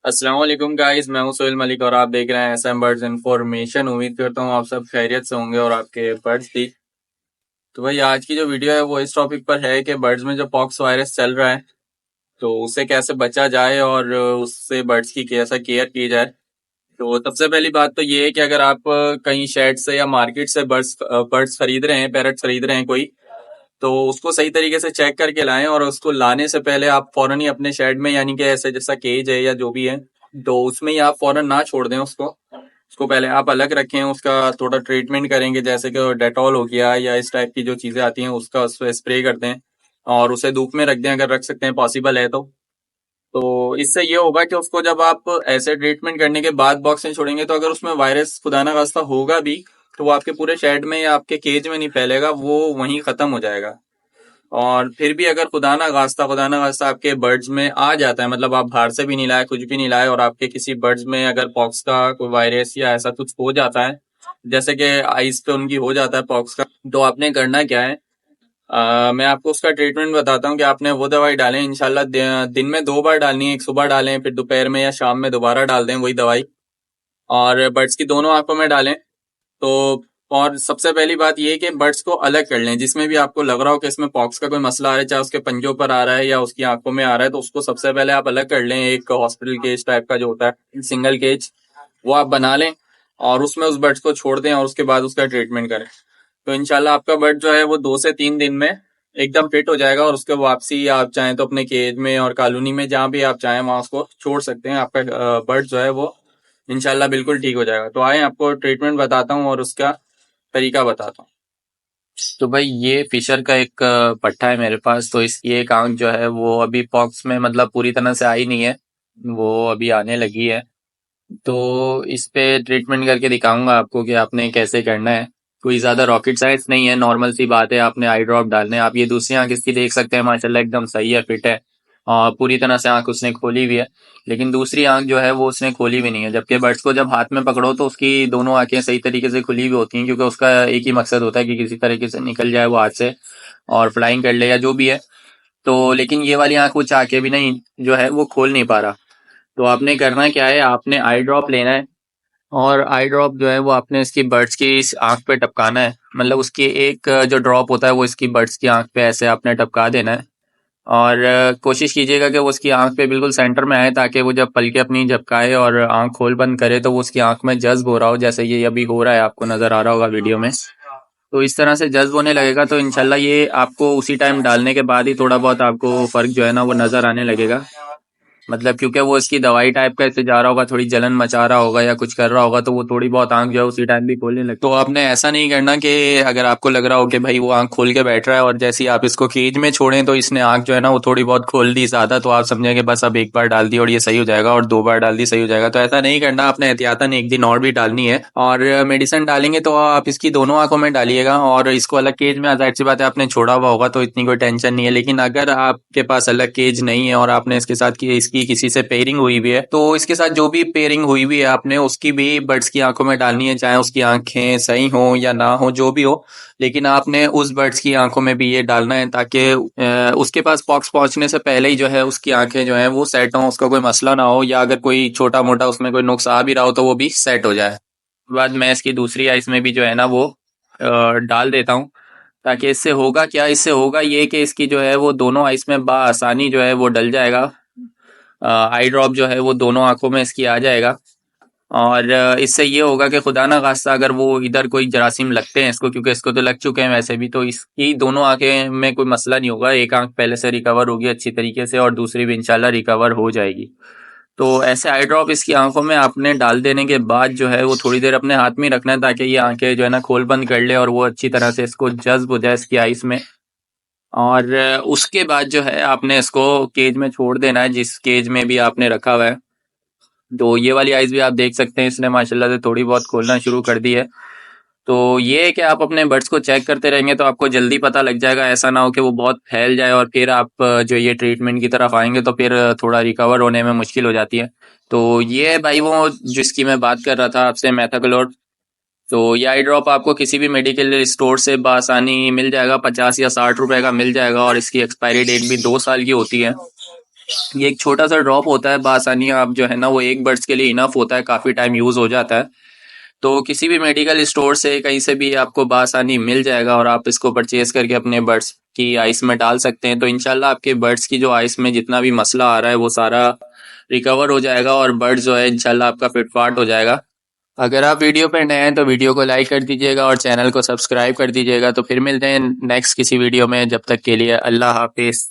अस्सलाम वालेकुम गाइस, मैं हूं सोहेल मलिक और आप देख रहे हैं एसएम बर्ड्स इन्फॉर्मेशन। उम्मीद करता हूं आप सब खैरियत से होंगे और आपके बर्ड्स भी। तो भाई आज की जो वीडियो है वो इस टॉपिक पर है कि बर्ड्स में जो पॉक्स वायरस चल रहा है तो उससे कैसे बचा जाए और उससे बर्ड्स की कैसा केयर की जाए। तो सबसे पहली बात तो ये है कि अगर आप कहीं शेड से या मार्केट से बर्ड्स बर्ड्स खरीद रहे हैं, पैरट खरीद रहे हैं कोई, तो उसको सही तरीके से चेक करके लाएं और उसको लाने से पहले आप फौरन ही अपने शेड में, यानी कि ऐसे जैसा केज है या जो भी है, तो उसमें ही आप फौरन ना छोड़ दें उसको। उसको पहले आप अलग रखें, उसका थोड़ा ट्रीटमेंट करेंगे, जैसे कि डेटॉल हो गया या इस टाइप की जो चीजें आती हैं उसका उस पर स्प्रे कर दें और उसे धूप में रख दें अगर रख सकते हैं, पॉसिबल है तो इससे ये होगा कि उसको जब आप ऐसे ट्रीटमेंट करने के बाद बॉक्स में छोड़ेंगे तो अगर उसमें वायरस खुदा ना खास्ता होगा भी तो वो आपके पूरे शेड में या आपके केज में नहीं फैलेगा, वो वहीं खत्म हो जाएगा। और फिर भी अगर खुदा ना खास्ता आपके बर्ड्स में आ जाता है, मतलब आप बाहर से भी नहीं लाए, कुछ भी नहीं लाए, और आपके किसी बर्ड्स में अगर पॉक्स का कोई वायरस या ऐसा कुछ हो जाता है, जैसे कि आइस पे उनकी हो जाता है पॉक्स का, तो आपने करना क्या है। मैं आपको उसका ट्रीटमेंट बताता हूँ कि आपने वो दवाई डालें इंशाल्लाह। दिन में 2 बार डालनी है, एक सुबह डालें फिर दोपहर में या शाम में दोबारा डाल दें वही दवाई, और बर्ड्स की दोनों आंखों में डालें। तो और सबसे पहली बात ये है कि बर्ड्स को अलग कर लें, जिसमें भी आपको लग रहा हो कि इसमें पॉक्स का कोई मसला आ रहा है, चाहे उसके पंजों पर आ रहा है या उसकी आंखों में आ रहा है, तो उसको सबसे पहले आप अलग कर लें। एक हॉस्पिटल केज टाइप का जो होता है, सिंगल केज, वो आप बना लें और उसमें उस बर्ड्स को छोड़ दें और उसके बाद उसका ट्रीटमेंट करें। तो इंशाल्लाह आपका बर्ड जो है वो 2 से 3 दिन में एकदम फिट हो जाएगा और उसके वापसी आप चाहें तो अपने केज में और कॉलोनी में जहाँ भी आप चाहें वहां उसको छोड़ सकते हैं। आपका बर्ड जो है वो इंशाल्लाह बिल्कुल ठीक हो जाएगा। तो आए आपको ट्रीटमेंट बताता हूँ और उसका तरीका बताता हूँ। तो भाई ये फिशर का एक पट्टा है मेरे पास। तो इस ये एक आंख जो है वो अभी पॉक्स में मतलब पूरी तरह से आई नहीं है, वो अभी आने लगी है। तो इस पे ट्रीटमेंट करके दिखाऊंगा आपको कि आपने कैसे करना है। कोई ज्यादा रॉकेट साइंस नहीं है, नॉर्मल सी बात है, आपने आई ड्रॉप डालने हैं। आप ये दूसरी आंख इसकी देख सकते हैं, माशाल्लाह एकदम सही है, फिट है और पूरी तरह से आंख उसने खोली हुई है। लेकिन दूसरी आंख जो है वो उसने खोली भी नहीं है, जबकि बर्ड्स को जब हाथ में पकड़ो तो उसकी दोनों आंखें सही तरीके से खुली हुई होती हैं, क्योंकि उसका एक ही मकसद होता है कि किसी तरीके से निकल जाए वो हाथ से और फ्लाइंग कर ले या जो भी है। तो लेकिन ये वाली आंख वो चाह के भी नहीं जो है वो खोल नहीं पा रहा। तो आपने करना क्या है, आपने आई ड्रॉप लेना है और आई ड्रॉप जो है वो आपने इसकी बर्ड्स की इस आंख पे टपकाना है। मतलब उसकी एक जो ड्रॉप होता है वो इसकी बर्ड्स की आंख पे ऐसे आपने टपका देना है। और कोशिश कीजिएगा कि वो उसकी आंख पे बिल्कुल सेंटर में आए, ताकि वो जब पलके अपनी झपकाए और आंख खोल बंद करे तो वो उसकी आंख में जज्ब हो रहा हो, जैसे ये अभी हो रहा है, आपको नजर आ रहा होगा वीडियो में। तो इस तरह से जज्ब होने लगेगा तो इंशाल्लाह ये आपको उसी टाइम डालने के बाद ही थोड़ा बहुत आपको फर्क जो है ना वो नजर आने लगेगा। मतलब क्योंकि वो इसकी दवाई टाइप का ऐसे जा रहा होगा, थोड़ी जलन मचा रहा होगा या कुछ कर रहा होगा, तो वो थोड़ी बहुत आंख जो है उसी टाइम भी खोलने लगती है। तो आपने ऐसा नहीं करना कि अगर आपको लग रहा हो कि भाई वो आंख खोल के बैठ रहा है और जैसे ही आप इसको केज में छोड़ें तो इसने आंख जो है ना वो थोड़ी बहुत खोल दी ज्यादा, तो आप समझें कि बस अब एक बार डाल दी और ये सही हो जाएगा और 2 बार डाल दी सही हो जाएगा। तो ऐसा नहीं करना, आपने एहतियातन एक दिन और भी डालनी है। और मेडिसिन डालेंगे तो आप इसकी दोनों आंखों में डालिएगा और इसको अलग केज में, जाहिर सी बात है आपने छोड़ा हुआ होगा तो इतनी कोई टेंशन नहीं है। लेकिन अगर आपके पास अलग केज नहीं है और आपने इसके साथ की इसकी किसी से पेयरिंग हुई हुई है, तो इसके साथ जो भी पेयरिंग हुई हुई है आपने उसकी भी बर्ड्स की आंखों में डालनी है, चाहे उसकी आंखें सही हो या ना हो जो भी हो। लेकिन आपने उस बर्ड्स की आंखों में भी ये डालना है ताकि उसके पास पॉक्स पहुंचने से पहले ही जो है उसकी आंखें जो है वो सेट हो, उसका कोई मसला ना हो, या अगर कोई छोटा मोटा उसमें कोई नुक्स आ भी रहा हो तो वो भी सेट हो जाए। बाद मैं इसकी दूसरी आइस में भी जो है ना वो डाल देता हूँ। ताकि इससे होगा क्या, इससे होगा ये कि इसकी जो है वो दोनों आइस में आसानी जो है वो डल जाएगा। आई ड्रॉप जो है वो दोनों आंखों में इसकी आ जाएगा। और इससे ये होगा कि खुदा ना खास्ता अगर वो इधर कोई जरासीम लगते हैं इसको, क्योंकि इसको तो लग चुके हैं वैसे भी, तो इसकी दोनों आंखें में कोई मसला नहीं होगा। एक आंख पहले से रिकवर होगी अच्छी तरीके से और दूसरी भी इंशाल्लाह रिकवर हो जाएगी। तो ऐसे आई ड्रॉप इसकी आंखों में आपने डाल देने के बाद जो है वो थोड़ी देर अपने हाथ में ही रखना है, ताकि ये आंखें जो है ना खोल बंद कर ले और वो अच्छी तरह से इसको जज्ब हो जाए इसकी आइस में। और उसके बाद जो है आपने इसको केज में छोड़ देना है, जिस केज में भी आपने रखा हुआ है। तो ये वाली आइस भी आप देख सकते हैं, इसने माशाल्लाह से थोड़ी बहुत खोलना शुरू कर दी है। तो ये है कि आप अपने बर्ड्स को चेक करते रहेंगे तो आपको जल्दी पता लग जाएगा। ऐसा ना हो कि वो बहुत फैल जाए और फिर आप जो ये ट्रीटमेंट की तरफ आएंगे तो फिर थोड़ा रिकवर होने में मुश्किल हो जाती है। तो ये है भाई वो जिसकी मैं बात कर रहा था आपसे, मैथाक्लोर। तो ये आई ड्रॉप आपको किसी भी मेडिकल स्टोर से बआसानी मिल जाएगा, 50 या 60 रुपए का मिल जाएगा और इसकी एक्सपायरी डेट भी 2 साल की होती है। ये एक छोटा सा ड्रॉप होता है, बासानी आप जो है ना वो एक बर्ड्स के लिए इनफ होता है, काफ़ी टाइम यूज़ हो जाता है। तो किसी भी मेडिकल स्टोर से कहीं से भी आपको बासानी मिल जाएगा और आप इसको परचेज करके अपने बर्ड्स की आइस में डाल सकते हैं। तो इंशाल्लाह आपके बर्ड्स की जो आइस में जितना भी मसला आ रहा है वो सारा रिकवर हो जाएगा और बर्ड जो है इंशाल्लाह आपका फिटफाट हो जाएगा। अगर आप वीडियो पर नए हैं तो वीडियो को लाइक कर दीजिएगा और चैनल को सब्सक्राइब कर दीजिएगा। तो फिर मिलते हैं नेक्स्ट किसी वीडियो में, जब तक के लिए अल्लाह हाफिज़।